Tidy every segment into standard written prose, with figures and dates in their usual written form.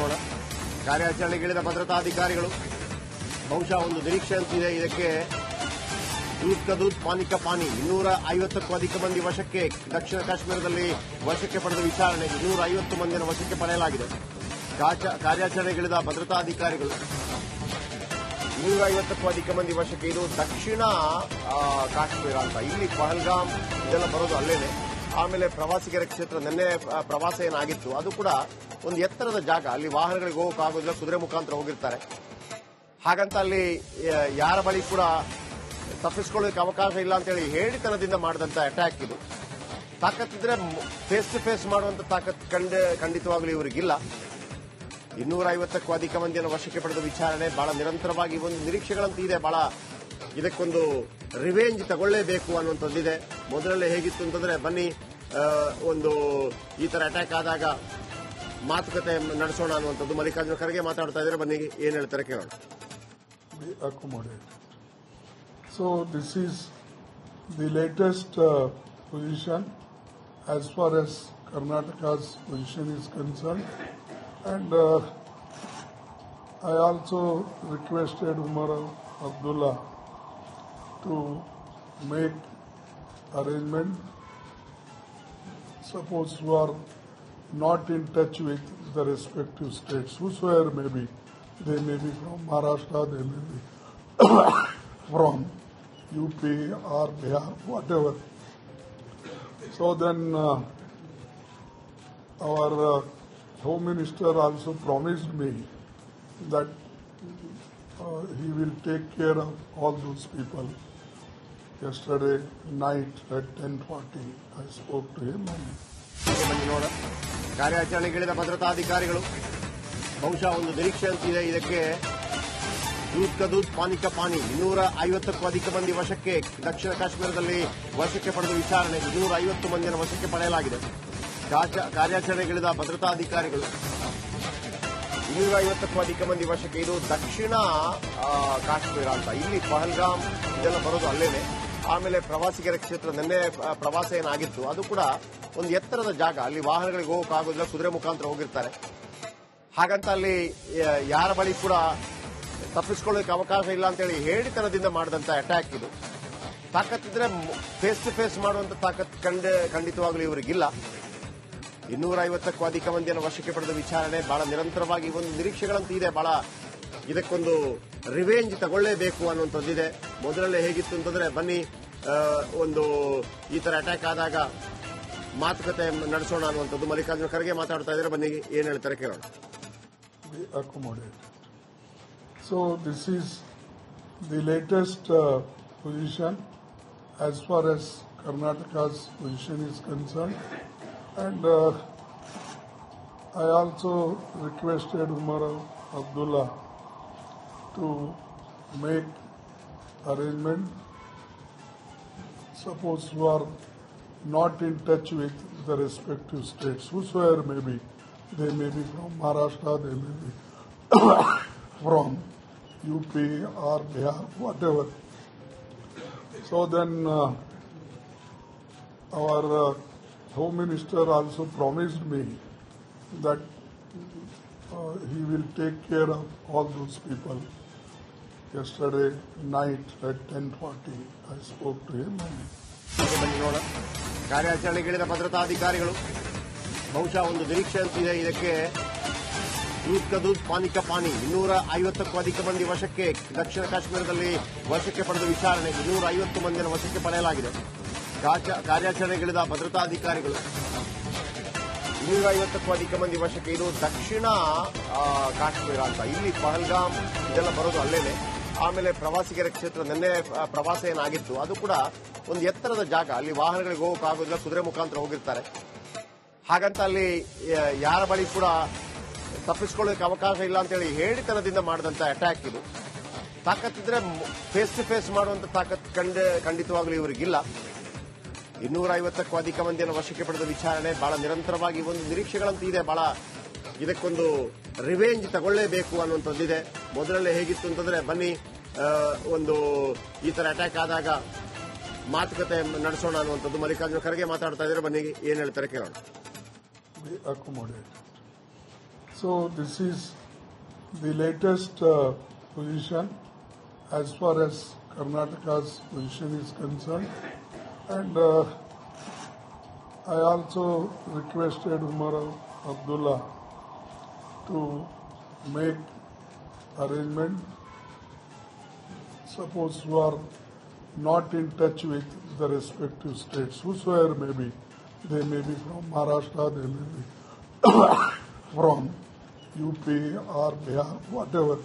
ನೋಡ ಕಾರ್ಯಾಚರಣೆಗಿಳಿದ ಭದ್ರತಾಧಿಕಾರಿಗಳು ಬಹುಶಃ ಒಂದು ನಿರೀಕ್ಷೆ ಅಂತಿದೆ. ಇದಕ್ಕೆ ದೂದ್ ಕಾ ದೂದ್ ಪಾನಿ ಕಾ ಪಾನಿ 250ಕ್ಕೂ ಅಧಿಕ ಮಂದಿ ವಶಕ್ಕೆ. ದಕ್ಷಿಣ ಕಾಶ್ಮೀರದಲ್ಲಿ ವಶಕ್ಕೆ ಪಡೆದ ವಿಚಾರಣೆ 250 ಮಂದಿಯನ್ನು ವಶಕ್ಕೆ ಪಡೆಯಲಾಗಿದೆ. ಕಾರ್ಯಾಚರಣೆಗಿಳಿದ ಭದ್ರತಾಧಿಕಾರಿಗಳು 250ಕ್ಕೂ ಅಧಿಕ ಮಂದಿ ವಶಕ್ಕೆ. ಇದು ದಕ್ಷಿಣ ಕಾಶ್ಮೀರ ಅಂತ. ಇಲ್ಲಿ ಪಹಲ್ಗಾಮ್ ಇದೆಲ್ಲ ಬರೋದು ಅಲ್ಲೇನೆ. ಆಮೇಲೆ ಪ್ರವಾಸಿಗರ ಕ್ಷೇತ್ರ ನಿನ್ನೆ ಪ್ರವಾಸ ಏನಾಗಿತ್ತು ಅದು ಕೂಡ ಒಂದು ಎತ್ತರದ ಜಾಗ. ಅಲ್ಲಿ ವಾಹನಗಳಿಗೆ ಹೋಗೋಕ್ಕಾಗೋದಿಲ್ಲ, ಕುದುರೆ ಮುಖಾಂತರ ಹೋಗಿರ್ತಾರೆ. ಹಾಗಂತ ಅಲ್ಲಿ ಯಾರ ಬಳಿ ಕೂಡ ತಪ್ಪಿಸ್ಕೊಳ್ಳೋಕೆ ಅವಕಾಶ ಇಲ್ಲ ಅಂತೇಳಿ ಹೇಳಿತನದಿಂದ ಮಾಡಿದಂತ ಅಟ್ಯಾಕ್ ಇದು. ತಾಕತ್ತಿದ್ರೆ ಫೇಸ್ ಟು ಫೇಸ್ ಮಾಡುವಂತ ತಾಕತ್ ಖಂಡಿತವಾಗ್ಲೂ ಇವರಿಗಿಲ್ಲ. 250ಕ್ಕೂ ಅಧಿಕ ಮಂದಿಯನ್ನು ವಶಕ್ಕೆ ಪಡೆದ ವಿಚಾರಣೆ ಬಹಳ ನಿರಂತರವಾಗಿ ಒಂದು ನಿರೀಕ್ಷೆಗಳಂತೂ ಇದೆ. ಬಹಳ ಇದಕ್ಕೊಂದು ರಿವೆಂಜ್ ತಗೊಳ್ಳೇಬೇಕು ಅನ್ನುವಂಥದ್ದಿದೆ. ಮೊದಲಲ್ಲೇ ಹೇಗಿತ್ತು ಅಂತಂದ್ರೆ ಬನ್ನಿ ಒಂದು ಈ ತರ ಅಟ್ಯಾಕ್ ಆದಾಗ ಮಾತುಕತೆ ನಡೆಸೋಣ ಅನ್ನುವಂಥದ್ದು. ಮಲ್ಲಿಕಾರ್ಜುನ ಖರ್ಗೆ ಮಾತಾಡ್ತಾ ಇದ್ದಾರೆ. ಬನ್ನಿ ಏನ್ ಹೇಳ್ತಾರೆ ಕೇಳೋಣ. So this is the latest position as far as Karnataka's position is concerned, and I also requested Umar Abdullah to make arrangement. Suppose you are not in touch with the respective states, whosoever may be, they may be from Maharashtra, they may be from UP or Bihar, whatever. So then our Home Minister also promised me that he will take care of all those people. Yesterday night at 10:40, I spoke to him. ಕಾರ್ಯಾಚರಣೆಗಿಳಿದ ಭದ್ರತಾಧಿಕಾರಿಗಳು ಬಹುಶಃ ಒಂದು ನಿರೀಕ್ಷೆ ಅಂತಿದೆ. ಇದಕ್ಕೆ ದೂದ್ ಕಾ ದೂದ್ ಪಾನಿ ಕಾ ಪಾನಿ 250ಕ್ಕೂ ಅಧಿಕ ಮಂದಿ ವಶಕ್ಕೆ. ದಕ್ಷಿಣ ಕಾಶ್ಮೀರದಲ್ಲಿ ವಶಕ್ಕೆ ಪಡೆದ ವಿಚಾರಣೆ 250 ಮಂದಿಯನ್ನು ವಶಕ್ಕೆ ಪಡೆಯಲಾಗಿದೆ. ಕಾರ್ಯಾಚರಣೆಗಿಳಿದ ಭದ್ರತಾಧಿಕಾರಿಗಳು 250ಕ್ಕೂ ಅಧಿಕ ಮಂದಿ ವಶಕ್ಕೆ. ಇದು ದಕ್ಷಿಣ ಕಾಶ್ಮೀರ ಅಂತ. ಇಲ್ಲಿ ಪಹಲ್ಗಾಮ್ ಇದೆಲ್ಲ ಬರೋದು ಅಲ್ಲೇನೆ. ಆಮೇಲೆ ಪ್ರವಾಸಿಗರ ಕ್ಷೇತ್ರ ನಿನ್ನೆ ಪ್ರವಾಸ ಏನಾಗಿತ್ತು ಅದು ಕೂಡ ಒಂದು ಎತ್ತರದ ಜಾಗ. ಅಲ್ಲಿ ವಾಹನಗಳಿಗೆ ಹೋಗೋಕ್ಕಾಗೋದಿಲ್ಲ, ಕುದುರೆ ಮುಖಾಂತರ ಹೋಗಿರ್ತಾರೆ. ಹಾಗಂತ ಅಲ್ಲಿ ಯಾರ ಬಳಿ ಕೂಡ ತಪ್ಪಿಸ್ಕೊಳ್ಳೋಕೆ ಅವಕಾಶ ಇಲ್ಲ ಅಂತೇಳಿ ಹೇಳಿತನದಿಂದ ಮಾಡಿದಂತ ಅಟ್ಯಾಕ್ ಇದು. ತಾಕತ್ತಿದ್ರೆ ಫೇಸ್ ಟು ಫೇಸ್ ಮಾಡುವಂತ ತಾಕತ್ ಖಂಡಿತವಾಗ್ಲೂ ಇವರಿಗಿಲ್ಲ. 250ಕ್ಕೂ ಅಧಿಕ ಮಂದಿಯನ್ನು ವಶಕ್ಕೆ ಪಡೆದ ವಿಚಾರಣೆ ಬಹಳ ನಿರಂತರವಾಗಿ ಒಂದು ನಿರೀಕ್ಷೆಗಳಂತೂ ಇದೆ. ಬಹಳ ಇದಕ್ಕೊಂದು ರಿವೆಂಜ್ ತಗೊಳ್ಳೇಬೇಕು ಅನ್ನುವಂಥದ್ದಿದೆ. ಮೊದಲಲ್ಲೇ ಹೇಗಿತ್ತು ಅಂತಂದ್ರೆ ಬನ್ನಿ ಒಂದು ಈ ತರ ಅಟ್ಯಾಕ್ ಆದಾಗ ಮಾತುಕತೆ ನಡೆಸೋಣ ಅನ್ನುವಂಥದ್ದು. ಮಲ್ಲಿಕಾರ್ಜುನ ಖರ್ಗೆ ಮಾತಾಡ್ತಾ ಇದ್ದಾರೆ. ಬನ್ನಿ ಏನ್ ಹೇಳ್ತಾರೆ ಕೇಳೋಣ. So this is the latest position as far as Karnataka's position is concerned, and I also requested Umar Abdullah to make arrangement. Suppose you are not in touch with the respective states, whosoever may be, they may be from Maharashtra, they may be from UP or Bihar, whatever. So then our Home Minister also promised me that he will take care of all those people. Yesterday night at 10:40, I spoke to him. ಕಾರ್ಯಾಚರಣೆಗಿಳಿದ ಭದ್ರತಾಧಿಕಾರಿಗಳು ಬಹುಶಃ ಒಂದು ನಿರೀಕ್ಷೆ ಅಂತಿದೆ. ಇದಕ್ಕೆ ದೂದ್ ಕಾ ದೂದ್ ಪಾನಿ ಕಾ ಪಾನಿ 250ಕ್ಕೂ ಅಧಿಕ ಮಂದಿ ವಶಕ್ಕೆ. ದಕ್ಷಿಣ ಕಾಶ್ಮೀರದಲ್ಲಿ ವಶಕ್ಕೆ ಪಡೆದ ವಿಚಾರಣೆ 250 ಮಂದಿಯನ್ನು ವಶಕ್ಕೆ ಪಡೆಯಲಾಗಿದೆ. ಕಾರ್ಯಾಚರಣೆಗಿಳಿದ ಭದ್ರತಾಧಿಕಾರಿಗಳು 250ಕ್ಕೂ ಅಧಿಕ ಮಂದಿ ವಶಕ್ಕೆ. ಇದು ದಕ್ಷಿಣ ಕಾಶ್ಮೀರ ಅಂತ. ಇಲ್ಲಿ ಪಹಲ್ಗಾಮ್ ಇದೆಲ್ಲ ಬರೋದು ಅಲ್ಲೇನೆ. ಆಮೇಲೆ ಪ್ರವಾಸಿಗರ ಕ್ಷೇತ್ರ ನಿನ್ನೆ ಪ್ರವಾಸ ಏನಾಗಿತ್ತು ಅದು ಕೂಡ ಒಂದು ಎತ್ತರದ ಜಾಗ. ಅಲ್ಲಿ ವಾಹನಗಳಿಗೆ ಹೋಗೋಕ್ಕಾಗೋದಿಲ್ಲ, ಕುದುರೆ ಮುಖಾಂತರ ಹೋಗಿರ್ತಾರೆ. ಹಾಗಂತ ಅಲ್ಲಿ ಯಾರ ಬಳಿ ಕೂಡ ತಪ್ಪಿಸ್ಕೊಳ್ಳೋಕೆ ಅವಕಾಶ ಇಲ್ಲ ಅಂತೇಳಿ ಹೇಳಿತನದಿಂದ ಮಾಡಿದಂತ ಅಟ್ಯಾಕ್ ಇದು. ತಾಕತ್ತಿದ್ರೆ ಫೇಸ್ ಟು ಫೇಸ್ ಮಾಡುವಂತ ತಾಕತ್ ಖಂಡಿತವಾಗ್ಲೂ ಇವರಿಗಿಲ್ಲ. 250ಕ್ಕೂ ಅಧಿಕ ಮಂದಿಯನ್ನು ವಶಕ್ಕೆ ಪಡೆದ ವಿಚಾರಣೆ ಬಹಳ ನಿರಂತರವಾಗಿ ಒಂದು ನಿರೀಕ್ಷೆಗಳಂತೂ ಇದೆ. ಬಹಳ ಇದಕ್ಕೊಂದು ರಿವೆಂಜ್ ತಗೊಳ್ಳೇಬೇಕು ಅನ್ನುವಂಥದ್ದಿದೆ. ಮೊದಲಲ್ಲೇ ಹೇಗಿತ್ತು ಅಂತಂದ್ರೆ ಬನ್ನಿ ಒಂದು ಈ ತರ ಅಟ್ಯಾಕ್ ಆದಾಗ ಮಾತುಕತೆ ನಡೆಸೋಣ ಅನ್ನುವಂಥದ್ದು. ಮಲ್ಲಿಕಾರ್ಜುನ ಖರ್ಗೆ ಮಾತಾಡ್ತಾ ಇದ್ದಾರೆ. ಬನ್ನಿ ಏನ್ ಹೇಳ್ತಾರೆ ಕೇಳೋಣ. So this is the latest position as far as Karnataka's position is concerned, and I also requested Umar Abdullah to make arrangement. Suppose you are not in touch with the respective states, whosoever may be, they may be from Maharashtra, they may be from UP or Bihar, whatever.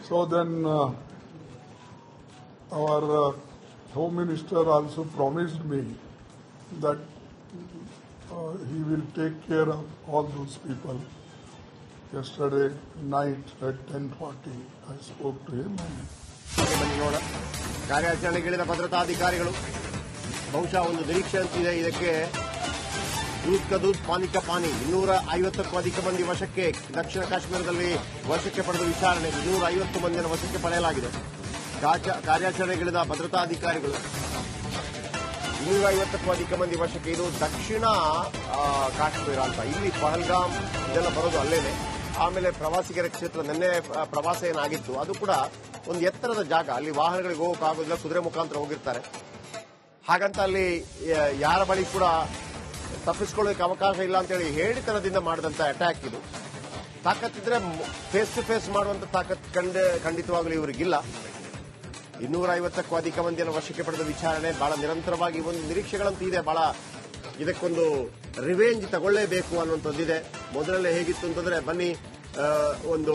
So then our Home Minister also promised me that he will take care of all those people. Yesterday night at 10:40, I spoke to him. ಬನ್ನಿ ನೋಡ ಕಾರ್ಯಾಚರಣೆಗಿಳಿದ ಭದ್ರತಾಧಿಕಾರಿಗಳು ಬಹುಶಃ ಒಂದು ನಿರೀಕ್ಷೆ ಅಂತಿದೆ. ಇದಕ್ಕೆ ದೂದ್ ಕಾ ದೂದ್ ಪಾನಿ ಕಾ ಪಾನಿ 250ಕ್ಕೂ ಅಧಿಕ ಮಂದಿ ವಶಕ್ಕೆ ದಕ್ಷಿಣ ಕಾಶ್ಮೀರದಲ್ಲಿ ವಶಕ್ಕೆ ಪಡೆದ ವಿಚಾರಣೆ 250 ಮಂದಿಯನ್ನು ವಶಕ್ಕೆ ಪಡೆಯಲಾಗಿದೆ. ಕಾರ್ಯಾಚರಣೆಗಿಳಿದ ಭದ್ರತಾಧಿಕಾರಿಗಳು 250ಕ್ಕೂ ಅಧಿಕ ಮಂದಿ ವಶಕ್ಕೆ. ಇದು ದಕ್ಷಿಣ ಕಾಶ್ಮೀರ ಅಂತ, ಇಲ್ಲಿ ಪಹಲ್ಗಾಮ್ ಇದೆಲ್ಲ ಬರೋದು ಅಲ್ಲೇನೆ. ಆಮೇಲೆ ಪ್ರವಾಸಿಗರ ಕ್ಷೇತ್ರ ನಿನ್ನೆ ಪ್ರವಾಸ ಏನಾಗಿತ್ತು ಅದು ಕೂಡ ಒಂದು ಎತ್ತರದ ಜಾಗ, ಅಲ್ಲಿ ವಾಹನಗಳಿಗೆ ಹೋಗೋಕ್ಕಾಗೋದಿಲ್ಲ, ಕುದುರೆ ಮುಖಾಂತರ ಹೋಗಿರ್ತಾರೆ. ಹಾಗಂತ ಅಲ್ಲಿ ಯಾರ ಬಳಿ ಕೂಡ ತಪ್ಪಿಸ್ಕೊಳ್ಳೋಕೆ ಅವಕಾಶ ಇಲ್ಲ ಅಂತೇಳಿ ಹೇಳಿತನದಿಂದ ಮಾಡಿದಂತ ಅಟ್ಯಾಕ್ ಇದು. ತಾಕತ್ತಿದ್ರೆ ಫೇಸ್ ಟು ಫೇಸ್ ಮಾಡುವಂತ ತಾಕತ್ ಖಂಡಿತವಾಗಲೂ ಇವರಿಗಿಲ್ಲ. 250ಕ್ಕೂ ಅಧಿಕ ಮಂದಿಯನ್ನು ವಶಕ್ಕೆ ಪಡೆದ ವಿಚಾರಣೆ ಬಹಳ ನಿರಂತರವಾಗಿ ಒಂದು ನಿರೀಕ್ಷೆಗಳಂತೂ ಇದೆ. ಬಹಳ ಇದಕ್ಕೊಂದು ರಿವೆಂಜ್ ತಗೊಳ್ಳೇಬೇಕು ಅನ್ನುವಂಥದ್ದಿದೆ. ಮೊದಲಲ್ಲೇ ಹೇಗಿತ್ತು ಅಂತಂದ್ರೆ ಬನ್ನಿ ಒಂದು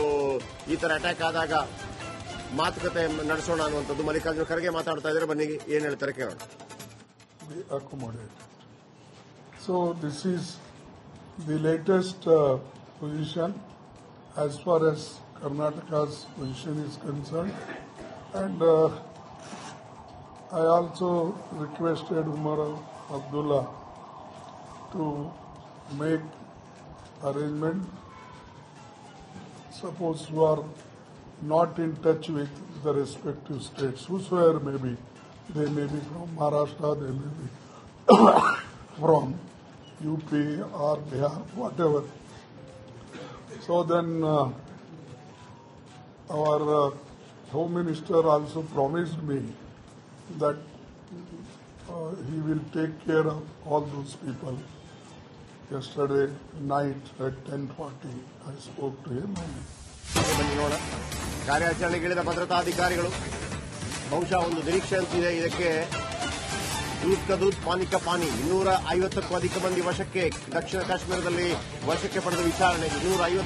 ಈ ತರ ಅಟ್ಯಾಕ್ ಆದಾಗ ಮಾತುಕತೆ ನಡೆಸೋಣ ಅನ್ನುವಂಥದ್ದು. ಮಲ್ಲಿಕಾರ್ಜುನ ಖರ್ಗೆ ಮಾತಾಡ್ತಾ ಇದ್ದಾರೆ, ಬನ್ನಿ ಏನ್ ಹೇಳ್ತಾರೆ ಕೇಳೋಣ. So this is the latest position as far as Karnataka's position is concerned, and I also requested Umar Abdullah to make arrangement. Suppose you are not in touch with the respective states, whosoever may be, they may be from Maharashtra, they may be from UP or Bihar, whatever. So then our Home Minister also promised me that he will take care of all those people. Yesterday night at 10:40, I spoke to him. ಬನ್ನಿ ನೋಡ ಕಾರ್ಯಾಚರಣೆಗಿಳಿದ ಭದ್ರತಾಧಿಕಾರಿಗಳು ಬಹುಶಃ ಒಂದು ನಿರೀಕ್ಷೆ ಅಂತಿದೆ. ಇದಕ್ಕೆ ದೂದ್ ಕಾ ದೂದ್ ಪಾನಿ ಕಾ ಪಾನಿ 250ಕ್ಕೂ ಅಧಿಕ ಮಂದಿ ವಶಕ್ಕೆ ದಕ್ಷಿಣ ಕಾಶ್ಮೀರದಲ್ಲಿ ವಶಕ್ಕೆ ಪಡೆದ ವಿಚಾರಣೆ 250